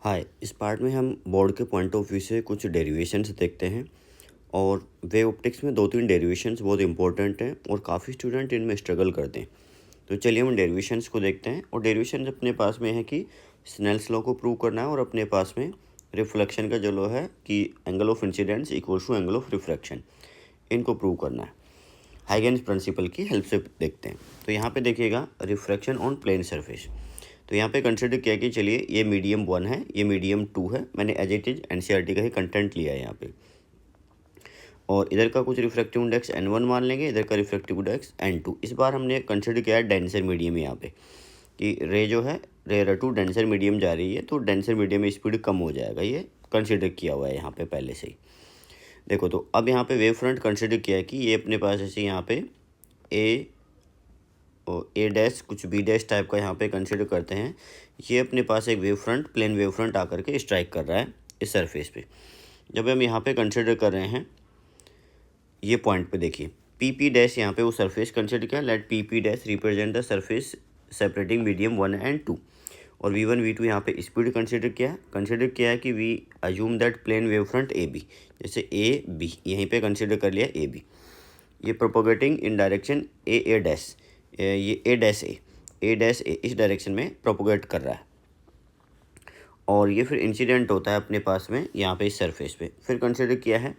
हाय, इस पार्ट में हम बोर्ड के पॉइंट ऑफ व्यू से कुछ डेरिवेशंस देखते हैं। और वेव ऑप्टिक्स में 2-3 डेरिवेशंस बहुत इंपॉर्टेंट हैं और काफ़ी स्टूडेंट इनमें स्ट्रगल करते हैं। तो चलिए हम डेरिवेशंस को देखते हैं। और डेरिवेशंस अपने पास में है कि स्नेल्स लॉ को प्रूव करना है, और अपने पास में रिफ्लेक्शन का जो लॉ है कि angle of incidence equals to angle of refraction, इनको प्रूव करना है। हाइगेन्स प्रिंसिपल की हेल्प से देखते हैं। तो यहाँ पे देखिएगा रिफ्रैक्शन ऑन प्लेन सरफेस। तो यहाँ पे कंसिडर किया कि चलिए ये मीडियम 1 है, ये मीडियम 2 है। मैंने एज इट इज एनसीईआरटी का ही कंटेंट लिया है यहाँ पे। और इधर का कुछ रिफ्रैक्टिव इंडेक्स n1 मान लेंगे, इधर का रिफ्रैक्टिव इंडेक्स n2। इस बार हमने कंसिडर किया है डेंसर मीडियम यहाँ पे, कि रे जो है रे टू डेंसर मीडियम जा रही है, तो डेंसर मीडियम में स्पीड कम हो जाएगा। ये कंसिडर किया हुआ है यहाँ पे पहले से ही। देखो, तो अब यहाँ पे वेव फ्रंट कंसिडर किया है कि ये अपने पास ऐसे यहाँ पे ए डैश कुछ बी डैश टाइप का यहाँ पे कंसिडर करते हैं। ये अपने पास एक wave front, plane wave front आकर के स्ट्राइक कर रहा है इस सरफेस पे। जब हम यहाँ पे कंसिडर कर रहे हैं ये पॉइंट पे, देखिए पी पी डैश यहाँ पे वो सरफेस कंसिडर किया। Let P P dash represent the surface separating medium 1 and 2। और V1 V2 यहाँ पे स्पीड कंसिडर किया है कि we assume that plane wave front A B, जैसे ए बी यहीं पे कंसिडर कर लिया ए बी। ये propagating in direction A dash, ये ए डैश ए इस डायरेक्शन में प्रोपोगेट कर रहा है। और ये फिर इंसिडेंट होता है अपने पास में यहाँ पे इस सरफेस पे। फिर कंसिडर किया है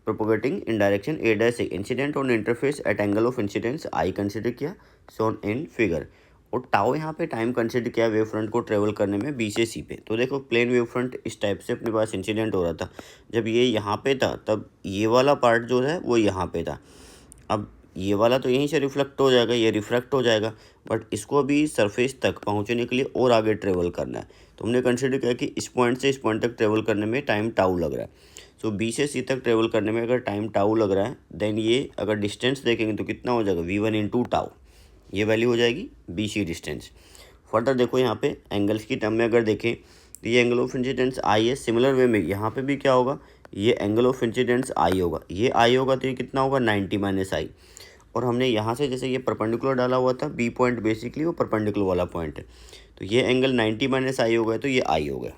propagating in direction A dash A, incident on interface at angle of incidence I consider किया, शोन इन फिगर। और टाउ यहाँ पे टाइम कंसिडर किया वेव फ्रंट को ट्रेवल करने में बी से सी पे। तो देखो प्लेन वेव फ्रंट इस टाइप से अपने पास इंसिडेंट हो रहा था। जब ये यहाँ पे था तब ये वाला पार्ट जो है वो यहाँ पे था। अब ये वाला तो यहीं से रिफ्लेक्ट हो जाएगा, ये रिफ्रैक्ट हो जाएगा, बट इसको अभी सरफेस तक पहुंचने के लिए और आगे ट्रेवल करना है। तो हमने कंसिडर किया कि इस पॉइंट से इस पॉइंट तक ट्रेवल करने में टाइम टाउ लग रहा है। सो बी से सी तक ट्रेवल करने में अगर टाइम टाउ लग रहा है, देन ये अगर डिस्टेंस देखेंगे तो कितना हो जाएगा, V1 इंटू टाउ, ये वैल्यू हो जाएगी बी सी डिस्टेंस। फर्दर देखो यहाँ पे एंगल्स की टर्म में अगर देखें तो ये एंगल ऑफ इंसिडेंस आई है। सिमिलर वे में यहाँ पे भी क्या होगा, ये एंगल ऑफ इंसिडेंस आई होगा, ये आई होगा, तो ये कितना होगा 90 माइनस आई। और हमने यहाँ से जैसे ये परपेंडिकुलर डाला हुआ था, बी पॉइंट बेसिकली वो परपेंडिकुलर वाला पॉइंट है, तो ये एंगल 90 माइनस आई हो गया, तो ये आई हो गया।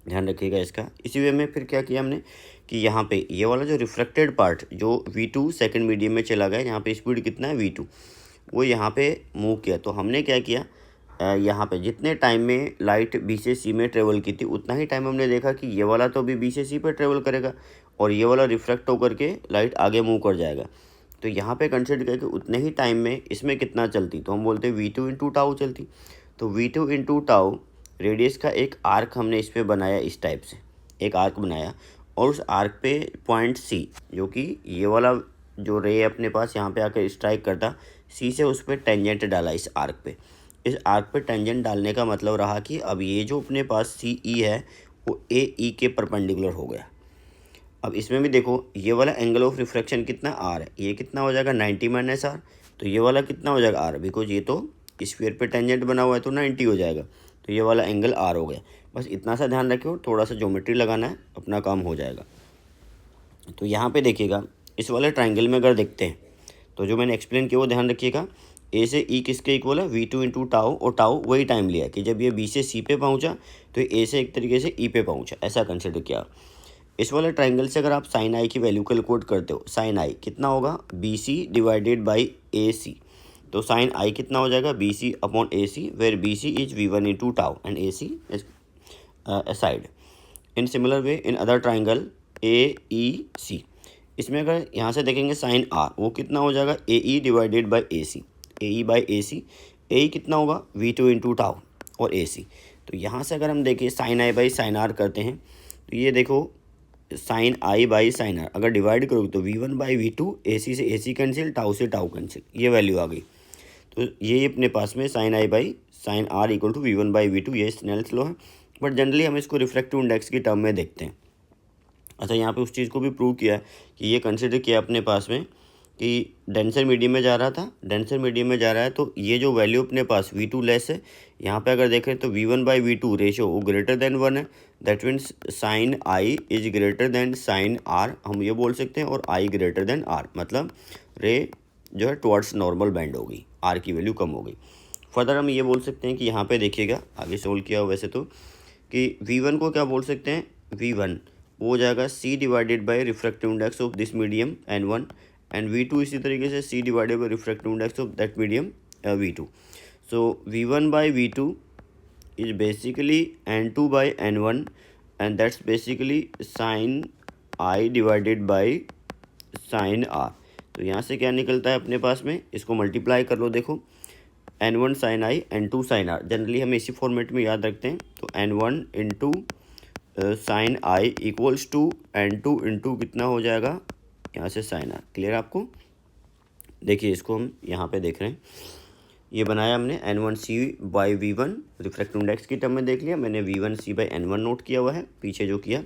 ध्यान रखिएगा इसका। इसी वे में फिर क्या किया हमने कि यहाँ पे ये वाला जो रिफ्लेक्टेड पार्ट जो V2 सेकंड मीडियम में चला गया, यहाँ पे स्पीड कितना है V2, वो यहाँ पे मूव किया। तो हमने क्या किया, यहाँ पे जितने टाइम में लाइट बी से सी में ट्रेवल की थी उतना ही टाइम हमने देखा कि ये वाला तो अभी बी से सी पर ट्रेवल करेगा और ये वाला रिफ्लेक्ट होकर के लाइट आगे मूव कर जाएगा। तो यहाँ पे कंसिडर किया कि उतने ही टाइम में इसमें कितना चलती, तो हम बोलते हैं V2 इंटू टाउ चलती। तो V2 इंटू टाउ रेडियस का एक आर्क हमने इस पर बनाया, इस टाइप से एक आर्क बनाया। और उस आर्क पे पॉइंट सी, जो कि ये वाला जो रे अपने पास यहाँ पे आकर स्ट्राइक करता, सी से उस पर टेंजेंट डाला इस आर्क पे। इस आर्क पे टेंजेंट डालने का मतलब रहा कि अब ये जो अपने पास सी ई है वो ए ई के परपेंडिकुलर हो गया। अब इसमें भी देखो ये वाला एंगल ऑफ रिफ्रैक्शन कितना आर है, ये कितना हो जाएगा 90 माइनस आर। तो ये वाला कितना हो जाएगा आर, बिकॉज ये तो स्फीयर पे टेंजेंट बना हुआ है, तो 90 हो जाएगा। तो ये वाला एंगल आर हो गया। बस इतना सा ध्यान रखियो, थोड़ा सा ज्योमेट्री लगाना है, अपना काम हो जाएगा। तो यहाँ पे देखिएगा इस वाले ट्राइंगल में अगर देखते हैं तो जो मैंने एक्सप्लेन किया वो ध्यान रखिएगा। ए से ई किसके इक्वल है, V2 इंटू टाउ, और टाउ वही टाइम लिया कि जब ये बी से सी पे पहुँचा तो ए से एक तरीके से ई पे पहुँचा, ऐसा कंसिडर किया। इस वाले ट्राइंगल से अगर आप साइन आई की वैल्यू कैलकुलेट करते हो, साइन आई कितना होगा, B C divided by A C. तो साइन आई कितना हो जाएगा, B C upon A C, where B C is V1 into tau and A C is side. In similar way in other triangle A E C, इसमें अगर यहाँ से देखेंगे sign are वो कितना हो जाएगा, A E divided by A C, A E by A C. A E कितना होगा, V2 इंटू टाउ और ए सी। तो यहाँ से अगर हम देखें sine I by sine R करते हैं, तो ये देखो sine I by sine R अगर डिवाइड करोगे तो V1 by V2, A C से ए सी कैंसिल, टाउ से टाउ कैंसिल, ये वैल्यू आ गई। तो ये अपने पास में sine I by sine R equal to V1 by V2, ये स्नेल्स लॉ है। बट जनरली हम इसको रिफ्रैक्टिव इंडेक्स की टर्म में देखते हैं। अच्छा, यहाँ पे उस चीज़ को भी प्रूव किया है कि ये कंसिडर किया अपने पास में कि डेंसर मीडियम में जा रहा था, डेंसर मीडियम में जा रहा है, तो ये जो वैल्यू अपने पास V2 लेस है, यहाँ पे अगर देखें तो V1 बाई V2 रेशो वो ग्रेटर देन 1 है। That means sine I is greater than sine R, हम ये बोल सकते हैं, और आई ग्रेटर देन आर, मतलब रे जो है टुवर्ड्स नॉर्मल बैंड होगी, आर की वैल्यू कम हो गई। फर्दर हम ये बोल सकते हैं कि यहाँ पे देखिएगा आगे सोल्व किया हो वैसे तो, कि V1 को क्या बोल सकते हैं, V1 वो हो जाएगा C divided by refractive index of this medium N1, and V2 इसी तरीके से C divided by refractive index of that medium V2. So V1 by V2 is basically N2 by N1, and that's basically sin I divided by sin R. तो यहाँ से क्या निकलता है अपने पास में, इसको मल्टीप्लाई कर लो, देखो N1 sin I, N2 sin R, generally हम इसी फॉर्मेट में याद रखते हैं. तो N1 into sine I equals to N2 into कितना हो जाएगा यहाँ से sin R. क्लियर आपको? देखिए इसको हम यहाँ पे देख रहे हैं, ये बनाया हमने N1C by V1 refractive index की टर्म में देख लिया, मैंने V1C बाई N1 नोट किया हुआ है पीछे जो किया.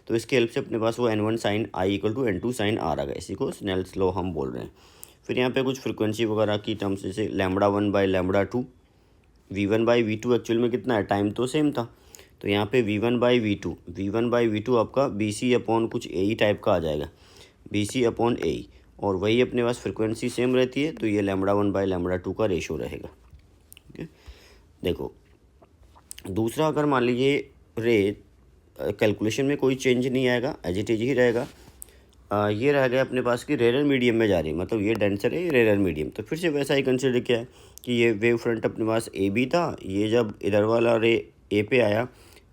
तो इसके हेल्प से अपने पास वो N1 sine i equal to N2 sine r आ गया, इसी को स्नेल्स लॉ हम बोल रहे हैं. फिर यहाँ पे कुछ फ्रिक्वेंसी वगैरह की टर्म्स जैसे λ1 by λ2, V1 by V2 actual में कितना है, टाइम तो सेम था. तो यहाँ पे V1 बाई V2 आपका BC अपॉन कुछ AE टाइप का आ जाएगा, BC अपॉन AE, और वही अपने पास फ्रिक्वेंसी सेम रहती है, तो ये λ1 बाई λ2 का रेशो रहेगा. ओके, देखो दूसरा, अगर मान लीजिए रे कैलकुलेशन में कोई चेंज नहीं आएगा, एज इट इज ही रहेगा. ये रह गया अपने पास कि रेरर मीडियम में जा रही है, मतलब ये डेंसर है, ये रेरर मीडियम. तो फिर से वैसा ही कंसिडर किया है कि ये वेव फ्रंट अपने पास AB था, ये जब इधर वाला रे A पे आया,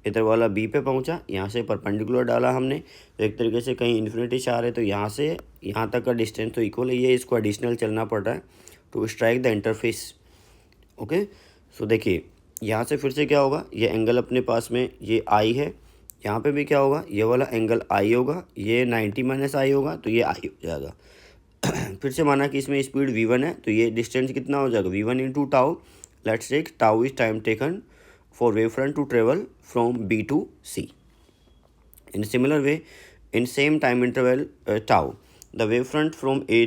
इधर वाला B पे पहुंचा, यहाँ से परपेंडिकुलर डाला हमने, तो एक तरीके से कहीं इन्फिनिटी से आ रहे, तो यहाँ से यहाँ तक का डिस्टेंस तो इक्वल है, ये इसको एडिशनल चलना पड़ रहा है to strike the interface. Okay, so देखिए यहाँ से फिर से क्या होगा, ये एंगल अपने पास में ये I है, यहाँ पे भी क्या होगा, ये वाला एंगल I होगा, ये 90 माइनस I होगा, तो ये I हो जाएगा. फिर से माना कि इसमें स्पीड V1 है, तो ये डिस्टेंस कितना हो जाएगा, V1 into tau. Let's take tau is time taken for wave front to travel from B to C. In similar way, in same time interval tau, the wave front from A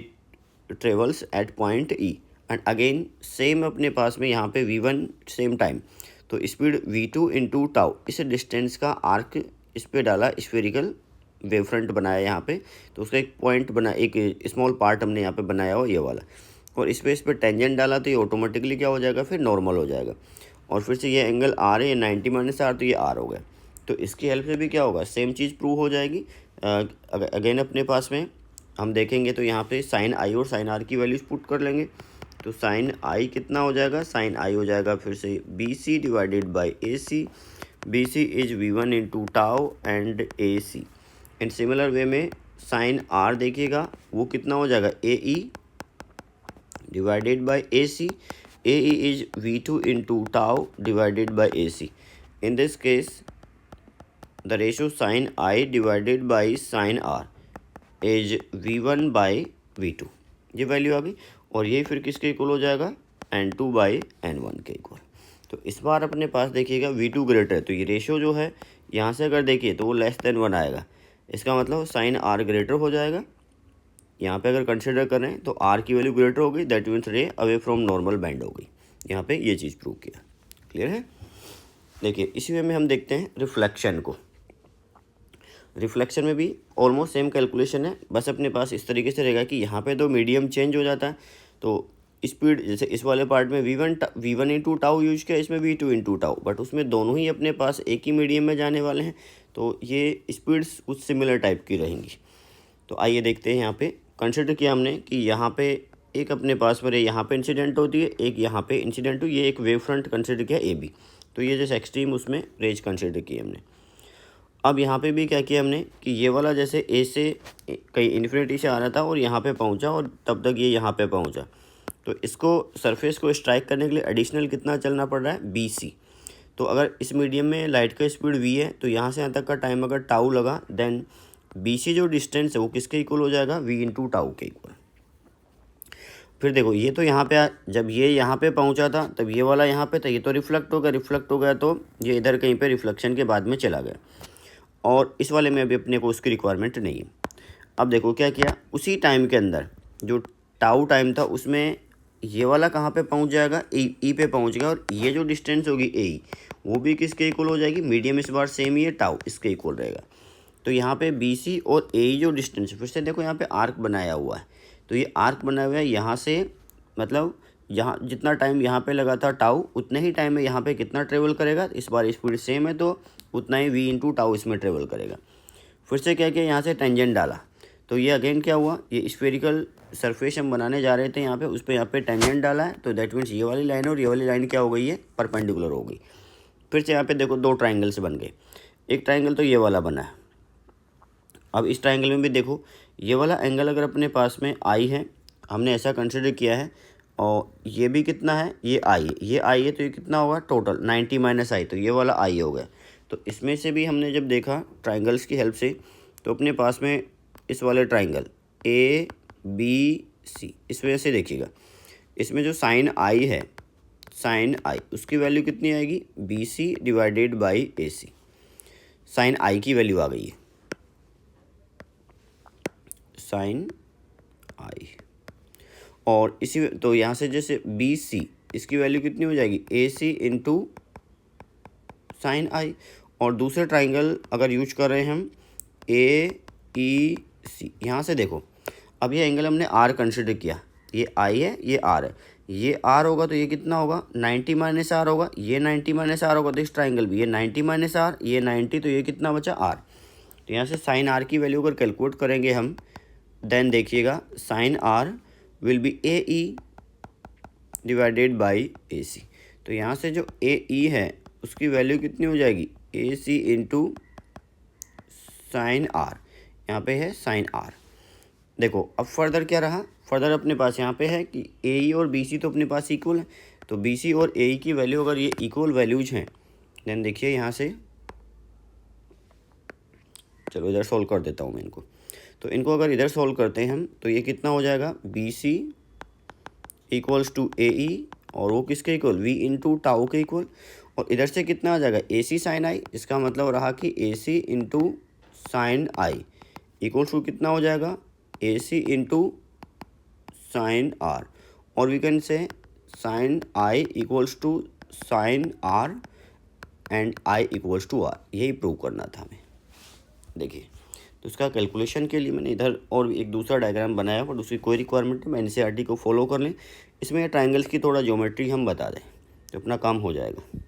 travels at point E, and again same अपने पास में यहाँ पे V1 same time, तो speed V2 into tau, इस distance का arc इस पर डाला, स्फेरिकल वेव फ्रंट बनाया यहाँ पे, तो उसका एक पॉइंट बना, एक स्मॉल पार्ट हमने यहाँ पे बनाया हो ये वाला, और इस पर टेंजेंट डाला, तो ये ऑटोमेटिकली क्या हो जाएगा, फिर नॉर्मल हो जाएगा. और फिर से ये एंगल R है, ये 90 माइनस R, तो ये R हो गया. तो इसकी हेल्प से भी क्या होगा, सेम चीज़ प्रूव हो जाएगी. अगेन अपने पास में हम देखेंगे तो यहाँ पे साइन आई और साइन आर की वैल्यूज पुट कर लेंगे. तो साइन आई कितना हो जाएगा, साइन आई हो जाएगा फिर से BC divided by AC. BC is V1 into tau and AC. In similar वे में साइन आर देखिएगा वो कितना हो जाएगा, AE divided by AC. AE is V2 into tau divided by AC. In this case, the ratio sin I divided by sin R is V1 by V2. ये value आ गई, और ये फिर किसके इक्वल हो जाएगा, N2 बाई N1 के इक्वल. तो इस बार अपने पास देखिएगा V2 ग्रेटर है, तो ये रेशो जो है यहाँ से अगर देखिए तो वो लेस देन 1 आएगा, इसका मतलब साइन R ग्रेटर हो जाएगा. यहाँ पे अगर कंसिडर करें तो R की वैल्यू ग्रेटर हो गई, दैट मीन्स रे अवे फ्रॉम नॉर्मल बैंड हो गई. यहाँ पे ये चीज़ प्रूव किया. क्लियर है? देखिए इसी वे में हम देखते हैं रिफ्लेक्शन को. रिफ्लेक्शन में भी ऑलमोस्ट सेम कैलकुलेशन है, बस अपने पास इस तरीके से रहेगा कि यहाँ पे तो मीडियम चेंज हो जाता है, तो स्पीड जैसे इस वाले पार्ट में V1 इंटू टाउ यूज किया, इसमें V2 इंटू टाउ, बट उसमें दोनों ही अपने पास एक ही मीडियम में जाने वाले हैं, तो ये स्पीड्स कुछ सिमिलर टाइप की रहेंगी. तो आइए देखते हैं, यहाँ पे कंसिडर किया हमने कि यहाँ पे एक अपने पास में यहाँ पे इंसिडेंट होती है, एक यहाँ पे इंसिडेंट हुई, ये एक वेव फ्रंट कंसिडर किया AB. तो ये जैसे एक्सट्रीम उसमें रेंज कंसिडर की हमने. अब यहाँ पे भी क्या किया हमने कि ये वाला जैसे A से कहीं इन्फिनिटी से आ रहा था और यहाँ पे पहुँचा, और तब तक ये यहाँ पे पहुँचा, तो इसको सरफेस को स्ट्राइक करने के लिए एडिशनल कितना चलना पड़ रहा है, BC. तो अगर इस मीडियम में लाइट का स्पीड V है, तो यहाँ से यहाँ तक का टाइम अगर टाउ लगा, देन BC जो डिस्टेंस है वो किसके इक्वल हो जाएगा, V इंटू टाउ के इक्वल. फिर देखो ये तो यहाँ पे जब ये यहाँ पे पहुँचा था तब ये वाला यहाँ पे था, ये तो रिफ्लेक्ट हो गया, तो ये इधर कहीं पे रिफ्लेक्शन के बाद में चला गया, और इस वाले में अभी अपने को उसकी रिक्वायरमेंट नहीं है. अब देखो क्या किया, उसी टाइम के अंदर जो टाउ टाइम था उसमें ये वाला कहाँ पे पहुँच जाएगा, E पे पहुँच गया, और ये जो डिस्टेंस होगी AE वो भी किसके इक्वल हो जाएगी, मीडियम इस बार सेम ही है, टाउ इसके इक्वल रहेगा. तो यहाँ पे BC और AE जो डिस्टेंस, फिर से देखो यहाँ पे आर्क बनाया हुआ है, तो ये आर्क बनाया हुआ है यहाँ से, मतलब यहाँ जितना टाइम यहाँ पे लगा था टाउ, उतने ही टाइम में यहाँ पे कितना ट्रेवल करेगा, इस बार स्पीड सेम है तो उतना ही v इंटू टाउ इसमें ट्रेवल करेगा। फिर से क्या किया, यहाँ से टेंजेंट डाला, तो ये अगेन क्या हुआ, ये स्फेरिकल सरफेस हम बनाने जा रहे थे यहाँ पे, उस पर यहाँ पे टेंजेंट डाला है, तो दैट मीन्स ये वाली लाइन और ये वाली लाइन क्या हो गई है, परपेंडिकुलर हो गई। फिर से यहाँ पे देखो दो ट्राइंगल्स बन गए, एक ट्राइंगल तो ये वाला बना है। अब इस ट्राइंगल में भी देखो ये वाला एंगल अगर अपने पास में आई है, हमने ऐसा कंसिडर किया है, और ये भी कितना है, ये आई है, ये आई है, तो ये कितना होगा टोटल 90 माइनस आई, तो ये वाला आई हो गया। तो इसमें से भी हमने जब देखा ट्राइंगल्स की हेल्प से, तो अपने पास में इस वाले ट्राइंगल ए बी सी, इस वजह से देखिएगा इसमें जो साइन आई है, साइन आई उसकी वैल्यू कितनी आएगी, B C divided by A C, sine i की वैल्यू आ गई है, साइन आई। और इसी तो यहाँ से जैसे बी सी इसकी वैल्यू कितनी हो जाएगी, ए सी इंटू साइन आई। और दूसरे ट्राइंगल अगर यूज कर रहे हैं हम ए ई सी, यहाँ से देखो अब ये एंगल हमने आर कंसिडर किया, ये आई है ये आर है, ये आर होगा तो ये कितना होगा 90 माइनस आर होगा, ये 90 माइनस आर होगा, तो इस ट्राइंगल भी ये 90 माइनस आर, ये 90, तो ये कितना बचा आर। तो यहाँ से साइन आर की वैल्यू अगर कैलकुलेट करेंगे हम, देन देखिएगा sine r will be A E divided by A C. तो यहाँ से जो ए ई है उसकी वैल्यू कितनी हो जाएगी, ए सी इंटू साइन आर, यहाँ पे है साइन आर। देखो अब फर्दर क्या रहा, फर्दर अपने पास यहाँ पे है कि ए ई और बी सी तो अपने पास इक्वल है, तो बी सी और ए ई की वैल्यू अगर ये इक्वल वैल्यूज हैं, देन देखिए यहाँ से, चलो इधर सोल्व कर देता हूँ मैं इनको। तो इनको अगर इधर सोल्व करते हैं हम, तो ये कितना हो जाएगा, बी सी इक्वल्स टू ए ई, और वो किसके इक्वल, वी इंटू टाउ के इक्वल, और इधर से कितना आ जाएगा ए सी साइन आई, इसका मतलब रहा कि A C into sine I equals to कितना हो जाएगा, A C into sine r, और we can say sine I equals to sine r and i equals to r, यही प्रूव करना था हमें। देखिए तो उसका कैलकुलेशन के लिए मैंने इधर और एक दूसरा डायग्राम बनाया, पर दूसरी कोई रिक्वायरमेंट नहीं, मैं एनसीईआरटी को फॉलो कर लें, इसमें ट्राइंगल्स की थोड़ा ज्योमेट्री हम बता दें तो अपना काम हो जाएगा।